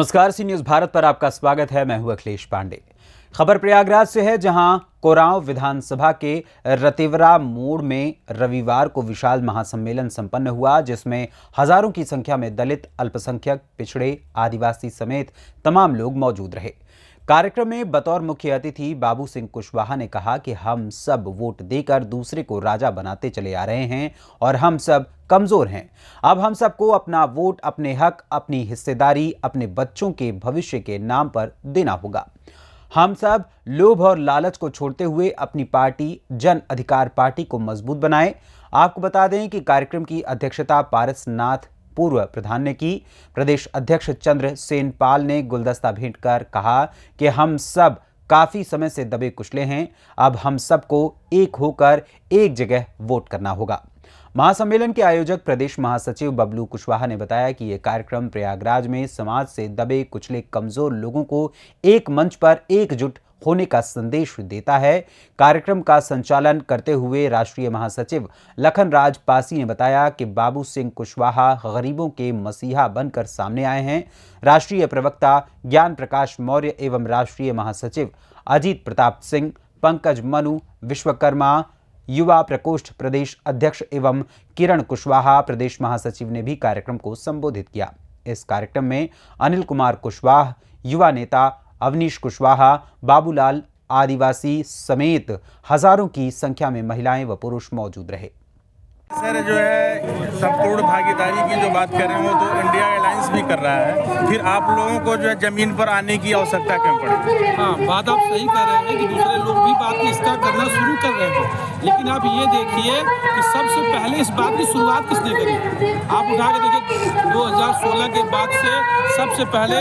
नमस्कार, सी न्यूज भारत पर आपका स्वागत है। मैं हूं अखिलेश पांडे। खबर प्रयागराज से है, जहां कोरांव विधानसभा के रतिवरा मोड़ में रविवार को विशाल महासम्मेलन संपन्न हुआ, जिसमें हजारों की संख्या में दलित, अल्पसंख्यक, पिछड़े, आदिवासी समेत तमाम लोग मौजूद रहे। कार्यक्रम में बतौर मुख्य अतिथि बाबू सिंह कुशवाहा ने कहा कि हम सब वोट देकर दूसरे को राजा बनाते चले आ रहे हैं और हम सब कमजोर हैं। अब हम सबको अपना वोट, अपने हक, अपनी हिस्सेदारी, अपने बच्चों के भविष्य के नाम पर देना होगा। हम सब लोभ और लालच को छोड़ते हुए अपनी पार्टी जन अधिकार पार्टी को मजबूत बनाएं। आपको बता दें कि कार्यक्रम की अध्यक्षता पारसनाथ पूर्व प्रधान ने की। प्रदेश अध्यक्ष चंद्र सेनपाल ने गुलदस्ता भेंट कर कहा कि हम सब काफी समय से दबे कुचले हैं, अब हम सबको एक होकर एक जगह वोट करना होगा। महासम्मेलन के आयोजक प्रदेश महासचिव बबलू कुशवाहा ने बताया कि यह कार्यक्रम प्रयागराज में समाज से दबे कुचले कमजोर लोगों को एक मंच पर एकजुट होने का संदेश देता है। कार्यक्रम का संचालन करते हुए राष्ट्रीय महासचिव लखनराज पासी ने बताया कि बाबू सिंह कुशवाहा गरीबों के मसीहा बनकर सामने आए हैं। राष्ट्रीय प्रवक्ता ज्ञान प्रकाश मौर्य एवं राष्ट्रीय महासचिव अजीत प्रताप सिंह, पंकज मनु विश्वकर्मा, युवा प्रकोष्ठ प्रदेश अध्यक्ष एवं किरण कुशवाहा प्रदेश महासचिव ने भी कार्यक्रम को संबोधित किया। इस कार्यक्रम में अनिल कुमार कुशवाहा, युवा नेता अवनीश कुशवाहा, बाबूलाल आदिवासी समेत हजारों की संख्या में महिलाएं व पुरुष मौजूद रहे। सर, जो है संपूर्ण भागीदारी की जो बात कर रहे हो तो इंडिया अलायंस भी कर रहा है, फिर आप लोगों को जो है जमीन पर आने की आवश्यकता क्यों पड़ी? हाँ, बात आप सही कर रहे हैं कि दूसरे लोग भी बात इसका करना शुरू कर रहे हैं, लेकिन आप ये देखिए कि सबसे पहले इस बात की शुरुआत किसने करी। आप उठा के देखिए 2016 के बाद से सबसे पहले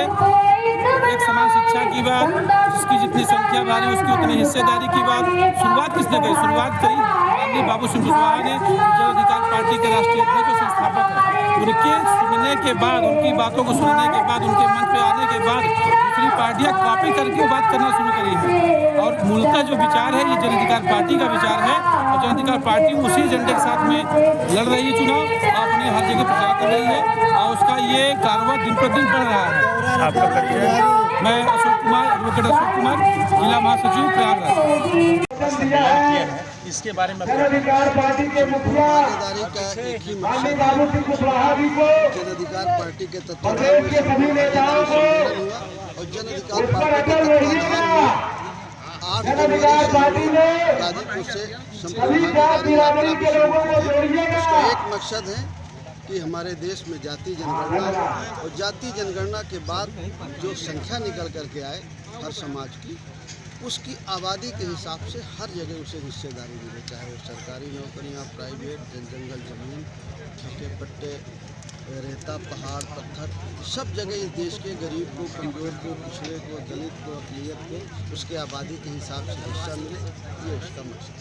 एक समान शिक्षा की बात, जिसकी जितनी संख्या भारी उसकी उतनी हिस्सेदारी की बात शुरुआत किसने करी? शुरुआत करी माननीय बाबू सिंह कुशवाहा ने, जन अधिकार पार्टी के राष्ट्रीय अध्यक्ष और संस्थापक हैं। उनके सुनने के बाद, उनकी बातों को सुनने के बाद, उनके मंच पे आने के बाद दूसरी पार्टियां कॉपी करके बात करना शुरू करी है। और मूलतः जो विचार है ये जन अधिकार पार्टी का विचार है और जन अधिकार पार्टी उसी एजेंडे के साथ में लड़ रही है चुनाव, अपने हर जगह प्रचार कर रही है और उसका ये कारोबार दिन प्रतिदिन बढ़ रहा है। आपका परिचय? मैं अशोक कुमार, एडवोकेट अशोक कुमार, जिला महासचिव प्रयागराज। इसके बारे में भागीदारी का एक ही मकसद है। जन अधिकार पार्टी के तत्वाधान में सम्मेलन हुआ और जन अधिकार पार्टी के तत्वाधान में 8 जनवरी से गाजीपुर से संपूर्ण भागीदारी उसका एक मकसद है कि हमारे देश में जाति जनगणना और जाति जनगणना के बाद जो संख्या निकल करके आए हर समाज की, उसकी आबादी के हिसाब से हर जगह उसे हिस्सेदारी मिले, चाहे वो सरकारी नौकरियां, प्राइवेट, जंगल जमीन, ठेके पट्टे, रेता, पहाड़, पत्थर, सब जगह इस देश के गरीब को, कमजोर को, पिछड़े को, दलित को, अक़लियत को उसके आबादी के हिसाब से हिस्सा मिले, ये उसका मकसद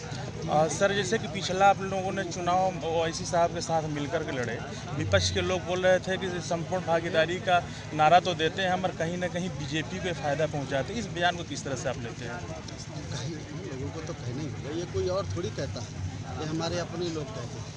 है। सर, जैसे कि पिछला आप लोगों ने चुनाव ओवैसी साहब के साथ मिलकर के लड़े, विपक्ष के लोग बोल रहे थे कि संपूर्ण भागीदारी का नारा तो देते हैं मगर कहीं ना कहीं बीजेपी को फ़ायदा पहुंचाते हैं, इस बयान को किस तरह से आप लेते हैं? कहीं लोगों को तो कहना ही होगा, ये कोई और थोड़ी कहता है, ये हमारे अपने लोग कहते हैं।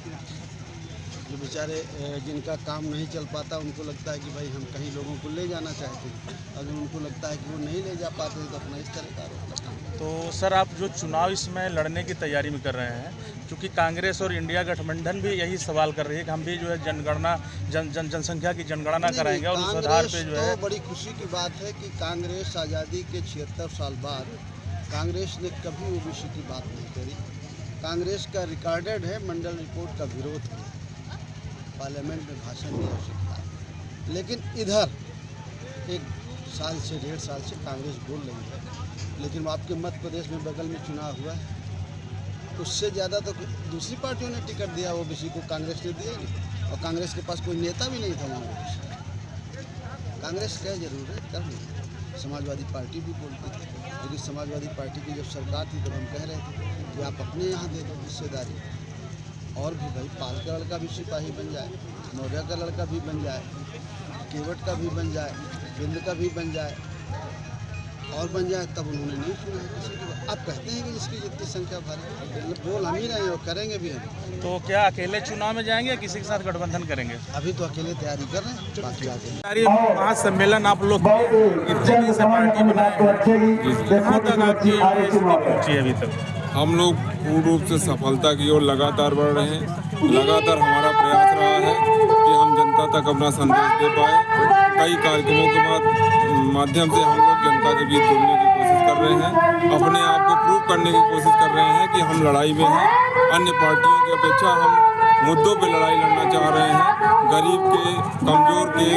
जो बेचारे जिनका काम नहीं चल पाता उनको लगता है कि भाई हम कहीं लोगों को ले जाना चाहते हैं, अगर उनको लगता है कि वो नहीं ले जा पाते तो अपना इस तरह का आरोप लगाते हैं। तो सर, आप जो चुनाव इसमें लड़ने की तैयारी में कर रहे हैं, क्योंकि कांग्रेस और इंडिया गठबंधन भी यही सवाल कर रही है कि हम भी जो है जनगणना जनसंख्या की जनगणना कराएंगे और उस आधार पे जो है। बड़ी खुशी की बात है कि कांग्रेस आज़ादी के 76 साल बाद कांग्रेस ने कभी ओबीसी की बात नहीं करी। कांग्रेस का रिकॉर्डेड है मंडल रिपोर्ट का विरोध किया, पार्लियामेंट में भाषण दिया उसके, लेकिन इधर 1 साल से 1.5 साल से कांग्रेस बोल रही है, लेकिन आपके मध्य प्रदेश में बगल में चुनाव हुआ है, उससे ज़्यादा तो दूसरी पार्टियों ने टिकट दिया ओबीसी को, कांग्रेस ने दिया नहीं और कांग्रेस के पास कोई नेता भी नहीं था वहाँ। कांग्रेस कह जरूर है, कर नहीं, समाजवादी पार्टी भी बोलती थी, लेकिन समाजवादी पार्टी की जब सरकार थी तब हम कह रहे थे कि आप अपने यहाँ दे दो हिस्सेदारी, और भी भाई पाल का लड़का भी सिपाही बन जाए, मौर्य का लड़का भी बन जाए, केवट का भी बन जाए, बिंद का भी बन जाए, और बन जाए तब उन्होंने नहीं सुना है किसी की बात। अब कहते हैं कि जिसकी जितनी संख्या भारी, बोल हम ही रहे हैं और करेंगे भी हम। तो क्या अकेले चुनाव में जाएंगे या किसी के साथ गठबंधन करेंगे? अभी तो अकेले तैयारी कर रहे हैं, बाकी आगे सारी महासम्मेलन आप लोग इतने दिन से पार्टी बनाए कहाँ तक आपकी पहुंची है अभी तक? हम लोग पूर्ण रूप से सफलता की ओर लगातार बढ़ रहे हैं। लगातार हमारा प्रयास रहा है कि हम जनता तक अपना संदेश दे पाए। कई कार्यक्रमों के माध्यम से हम लोग जनता के बीच जुड़ने की कोशिश कर रहे हैं, अपने आप को प्रूव करने की कोशिश कर रहे हैं कि हम लड़ाई में हैं। अन्य पार्टियों की अपेक्षा हम मुद्दों पे लड़ाई लड़ना चाह रहे हैं। गरीब के, कमज़ोर के,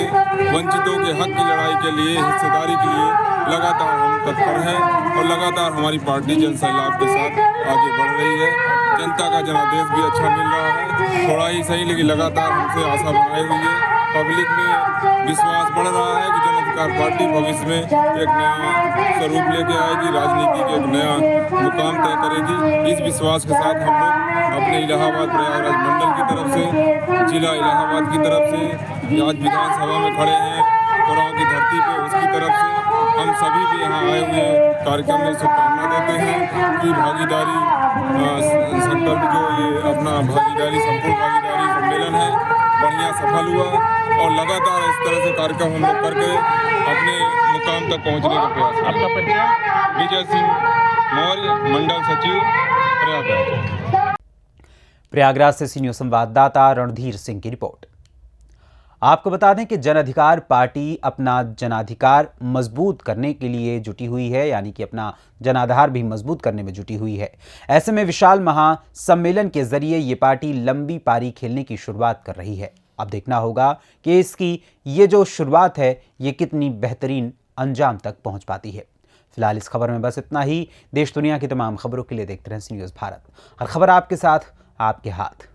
वंचितों के हक की लड़ाई के लिए, हिस्सेदारी के लिए लगातार हम तत्पर हैं और लगातार हमारी पार्टी जन सैलाब के साथ आगे बढ़ रही है। जनता का जनादेश भी अच्छा मिल रहा है, थोड़ा ही सही लेकिन लगातार हमसे आशा बनाई हुई है। पब्लिक में विश्वास बढ़ रहा है कि जन अधिकार पार्टी भविष्य में एक नया स्वरूप लेके आएगी, राजनीति के एक नया मुकाम तय करेगी। इस विश्वास के साथ हम लोग अपने इलाहाबाद प्रयागराज मंडल की तरफ से, जिला इलाहाबाद की तरफ से, आज विधानसभा में खड़े हैं कोरांव की धरती पे, उसकी तरफ से हम सभी भी यहाँ आए हुए कार्यक्रम में शुभकामना देते हैं कि भागीदारी संकल्प जो ये अपना भागीदारी संपूर्ण भागीदारी सम्मेलन है बढ़िया सफल हुआ और लगातार इस तरह से कार्यक्रम हम लोग करके अपने मुकाम तक पहुँचने का प्रयास करें। आपका परिचय? विजय सिंह मौर्य, मंडल सचिव, प्रयागराज। प्रयागराज से सीनियर संवाददाता रणधीर सिंह की रिपोर्ट। आपको बता दें कि जन अधिकार पार्टी अपना जनाधिकार मजबूत करने के लिए जुटी हुई है, यानी कि अपना जनाधार भी मजबूत करने में जुटी हुई है। ऐसे में विशाल महासम्मेलन के जरिए ये पार्टी लंबी पारी खेलने की शुरुआत कर रही है। अब देखना होगा कि इसकी ये जो शुरुआत है ये कितनी बेहतरीन अंजाम तक पहुंच पाती है। फिलहाल इस खबर में बस इतना ही। देश दुनिया की तमाम खबरों के लिए देखते रहें सी न्यूज़ भारत। हर खबर आपके साथ, आपके हाथ।